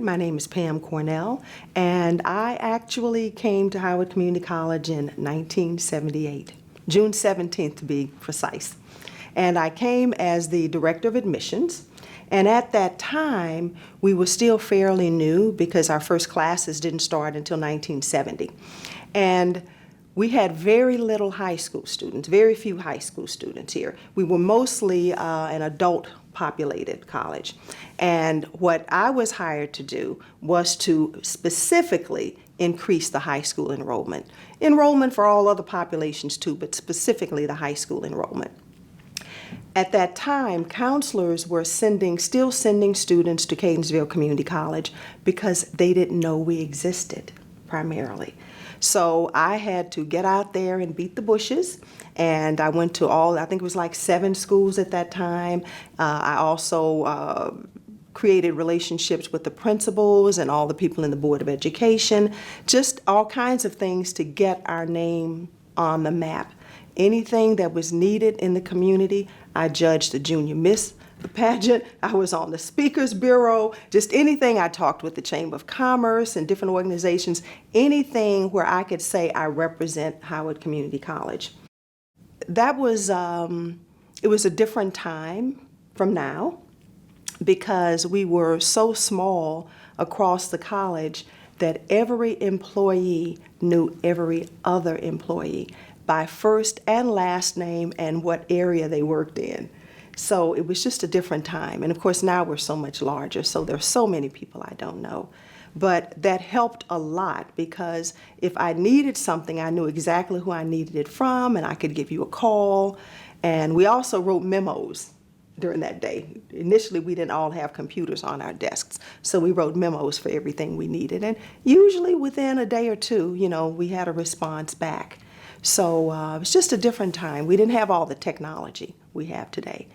My name is Pam Cornell, and I actually came to Howard Community College in 1978, June 17th to be precise. And I came as the Director of Admissions, and at that time, we were still fairly new because our first classes didn't start until 1970. And we had very little high school students, very few high school students here. We were mostly an adult populated college. And what I was hired to do was to specifically increase the high school enrollment. Enrollment for all other populations too, but specifically the high school enrollment. At that time, counselors were still sending students to Catonsville Community College because they didn't know we existed, primarily. So I had to get out there and beat the bushes, and I went to I think it was like 7 schools at that time. I also created relationships with the principals and all the people in the Board of Education, just all kinds of things to get our name on the map. Anything that was needed in the community, I judged the junior miss pageant, I was on the Speakers Bureau, just anything. I talked with the Chamber of Commerce and different organizations, anything where I could say I represent Howard Community College. That was, it was a different time from now because we were so small across the college that every employee knew every other employee by first and last name and what area they worked in. So it was just a different time. And of course now we're so much larger, so there's so many people I don't know. But that helped a lot because if I needed something, I knew exactly who I needed it from and I could give you a call. And we also wrote memos during that day. Initially, we didn't all have computers on our desks, so we wrote memos for everything we needed. And usually within a day or two, we had a response back. So it was just a different time. We didn't have all the technology we have today.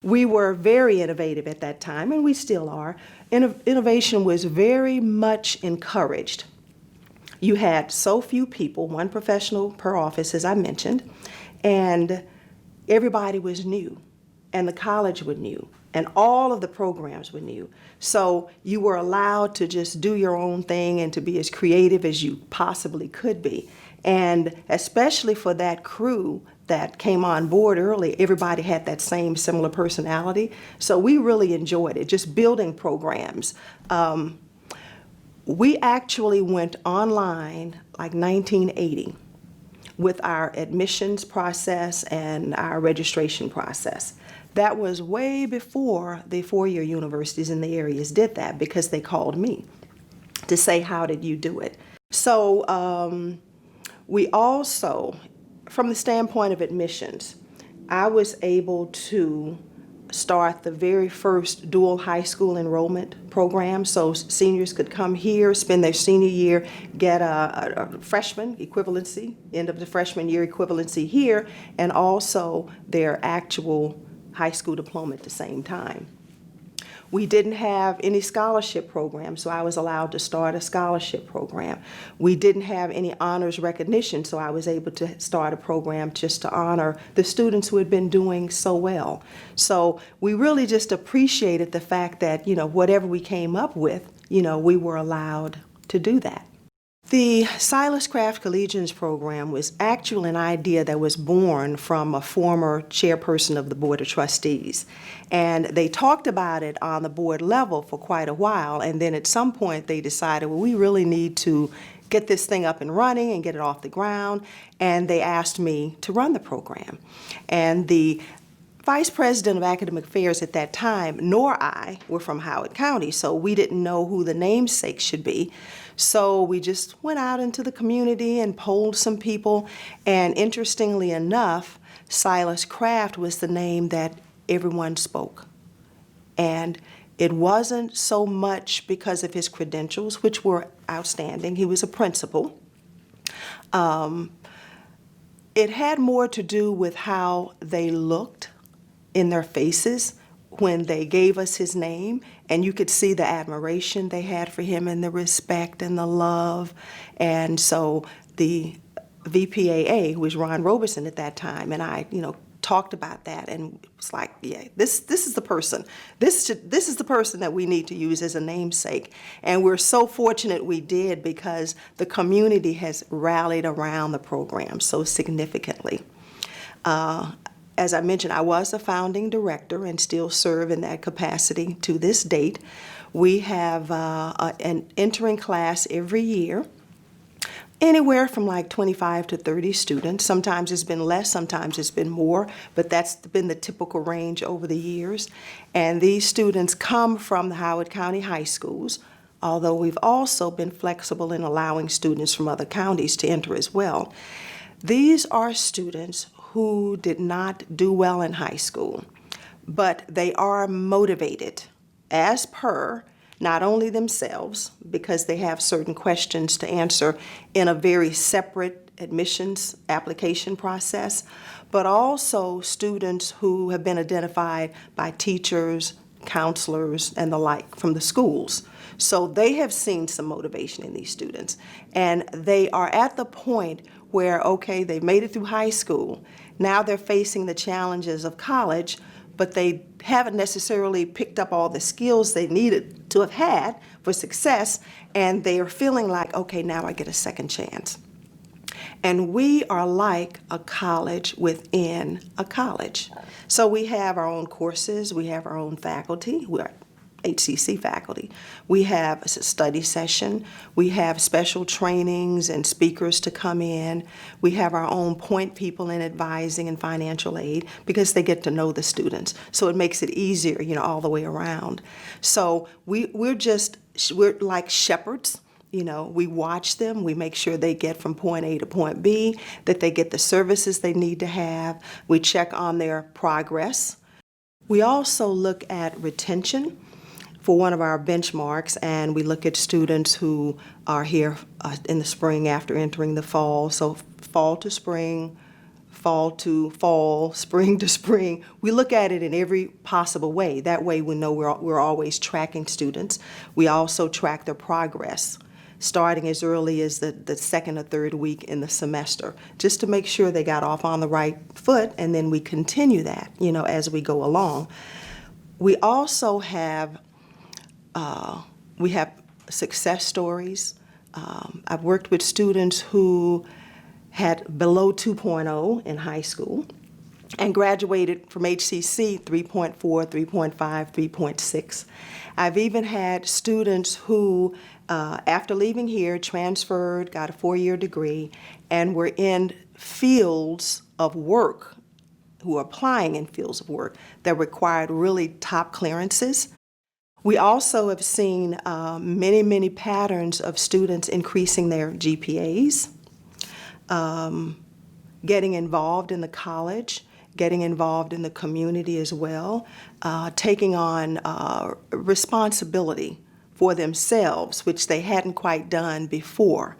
We were very innovative at that time, and we still are. Innovation was very much encouraged. You had so few people, 1 professional per office, as I mentioned, and everybody was new, and the college was new, and all of the programs were new. So you were allowed to just do your own thing and to be as creative as you possibly could be. And especially for that crew that came on board early, everybody had that same similar personality. So we really enjoyed it, just building programs. We actually went online like 1980 with our admissions process and our registration process. That was way before the 4-year universities in the areas did that because they called me to say, how did you do it? So we also, from the standpoint of admissions, I was able to start the very first dual high school enrollment program. So seniors could come here, spend their senior year, get a freshman equivalency, end of the freshman year equivalency here, and also their actual high school diploma at the same time. We didn't have any scholarship program, so I was allowed to start a scholarship program. We didn't have any honors recognition, so I was able to start a program just to honor the students who had been doing so well. So we really just appreciated the fact that, whatever we came up with, we were allowed to do that. The Silas Kraft Collegians program was actually an idea that was born from a former chairperson of the Board of Trustees. And they talked about it on the board level for quite a while, and then at some point they decided, well, we really need to get this thing up and running and get it off the ground, and they asked me to run the program. And the Vice President of Academic Affairs at that time, nor I, were from Howard County, so we didn't know who the namesake should be. So we just went out into the community and polled some people, and interestingly enough, Silas Kraft was the name that everyone spoke. And it wasn't so much because of his credentials, which were outstanding. He was a principal. It had more to do with how they looked in their faces when they gave us his name, and you could see the admiration they had for him and the respect and the love. And so the VPAA, who was Ron Roberson at that time, and I, talked about that, and it was like, yeah, this is the person. This is the person that we need to use as a namesake. And we're so fortunate we did, because the community has rallied around the program so significantly. As I mentioned, I was the founding director and still serve in that capacity to this date. We have an entering class every year, anywhere from like 25 to 30 students. Sometimes it's been less, sometimes it's been more, but that's been the typical range over the years. And these students come from the Howard County high schools, although we've also been flexible in allowing students from other counties to enter as well. These are students who did not do well in high school, but they are motivated as per not only themselves, because they have certain questions to answer in a very separate admissions application process, but also students who have been identified by teachers, counselors, and the like from the schools. So they have seen some motivation in these students, and they are at the point where, okay, they made it through high school. Now they're facing the challenges of college, but they haven't necessarily picked up all the skills they needed to have had for success, and they are feeling like, okay, now I get a second chance. And we are like a college within a college. So we have our own courses, we have our own faculty, we're HCC faculty. We have a study session. We have special trainings and speakers to come in. We have our own point people in advising and financial aid, because they get to know the students. So it makes it easier, all the way around. So we're like shepherds. We watch them. We make sure they get from point A to point B, that they get the services they need to have. We check on their progress. We also look at retention for one of our benchmarks, and we look at students who are here in the spring after entering the fall. So fall to spring, fall to fall, spring to spring. We look at it in every possible way. That way we know we're always tracking students. We also track their progress, starting as early as the second or third week in the semester, just to make sure they got off on the right foot, and then we continue that, as we go along. We also have success stories. I've worked with students who had below 2.0 in high school and graduated from HCC 3.4, 3.5, 3.6. I've even had students who, after leaving here, transferred, got a 4-year degree, and were in fields of work, who are applying in fields of work that required really top clearances. We also have seen many, many patterns of students increasing their GPAs, getting involved in the college, getting involved in the community as well, taking on responsibility for themselves, which they hadn't quite done before.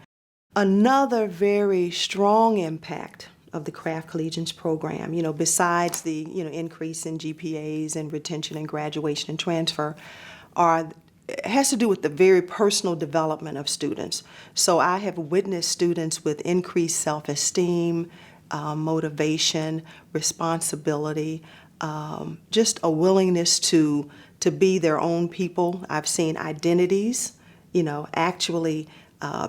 Another very strong impact of the Kraft Collegians program, besides the increase in GPAs and retention and graduation and transfer, has to do with the very personal development of students. So I have witnessed students with increased self-esteem, motivation, responsibility, just a willingness to be their own people. I've seen identities, actually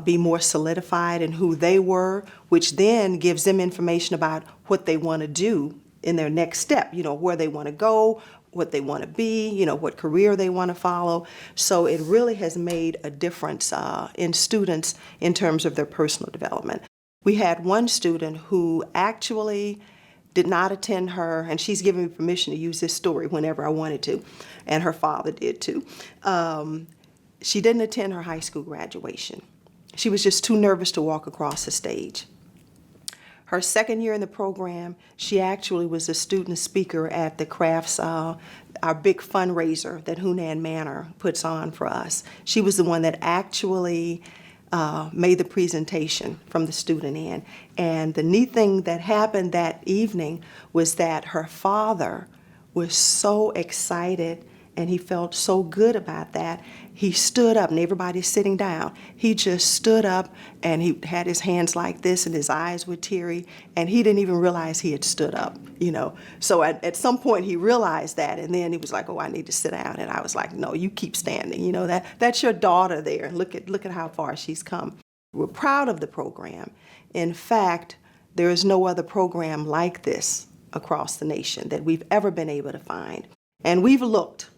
be more solidified in who they were, which then gives them information about what they want to do in their next step, where they want to go, what they want to be, what career they want to follow. So it really has made a difference in students in terms of their personal development. We had one student who actually did not attend her, and she's given me permission to use this story whenever I wanted to, and her father did too. She didn't attend her high school graduation. She was just too nervous to walk across the stage. Her second year in the program, she actually was a student speaker at the Kraft's, our big fundraiser that Hunan Manor puts on for us. She was the one that actually made the presentation from the student end. And the neat thing that happened that evening was that her father was so excited, and he felt so good about that. he stood up and everybody's sitting down. He just stood up and he had his hands like this and his eyes were teary, and he didn't even realize he had stood up, So at some point he realized that, and then he was like, oh, I need to sit down. And I was like, no, you keep standing. That's your daughter there. Look at how far she's come. We're proud of the program. In fact, there is no other program like this across the nation that we've ever been able to find. And we've looked,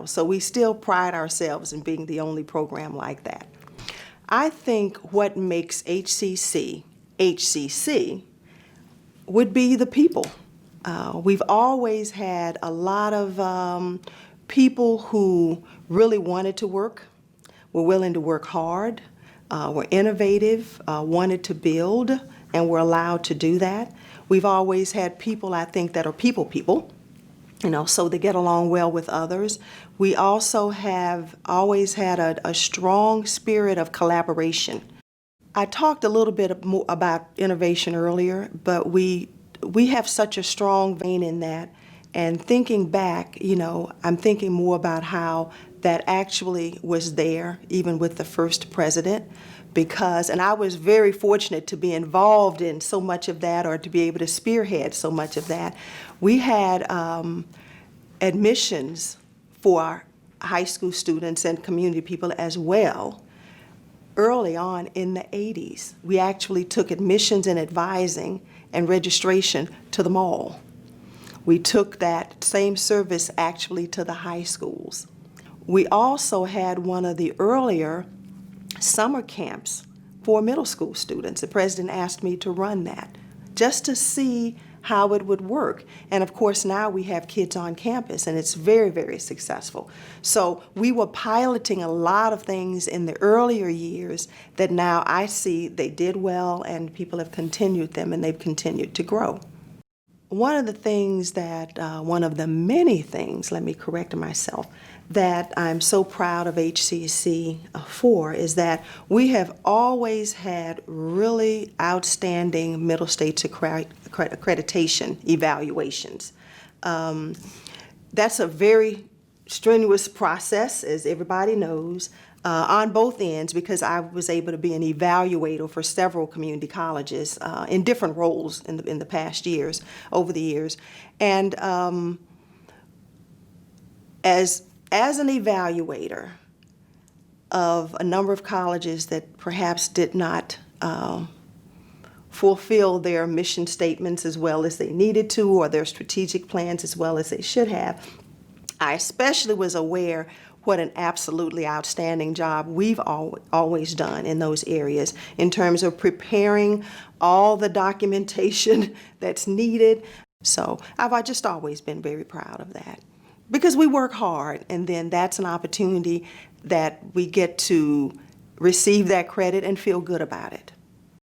so we still pride ourselves in being the only program like that. I think what makes HCC would be the people. We've always had a lot of people who really wanted to work, were willing to work hard, were innovative, wanted to build, and were allowed to do that. We've always had people, I think, that are people, so they get along well with others. We also have always had a strong spirit of collaboration. I talked a little bit more about innovation earlier, but we have such a strong vein in that. And thinking back, I'm thinking more about how that actually was there, even with the first president, and I was very fortunate to be involved in so much of that, or to be able to spearhead so much of that. We had admissions for our high school students and community people as well. Early on in the 80s, we actually took admissions and advising and registration to the mall. We took that same service actually to the high schools. We also had one of the earlier summer camps for middle school students. The president asked me to run that just to see how it would work. And of course now we have kids on campus and it's very, very successful. So we were piloting a lot of things in the earlier years that now I see they did well and people have continued them and they've continued to grow. One of the things that, one of the many things, let me correct myself, that I'm so proud of HCC for is that we have always had really outstanding middle states accreditation evaluations. That's a very strenuous process, as everybody knows, on both ends, because I was able to be an evaluator for several community colleges in different roles in the past years, over the years. And as an evaluator of a number of colleges that perhaps did not fulfill their mission statements as well as they needed to, or their strategic plans as well as they should have, I especially was aware what an absolutely outstanding job we've always done in those areas in terms of preparing all the documentation that's needed. So I've just always been very proud of that, because we work hard, and then that's an opportunity that we get to receive that credit and feel good about it.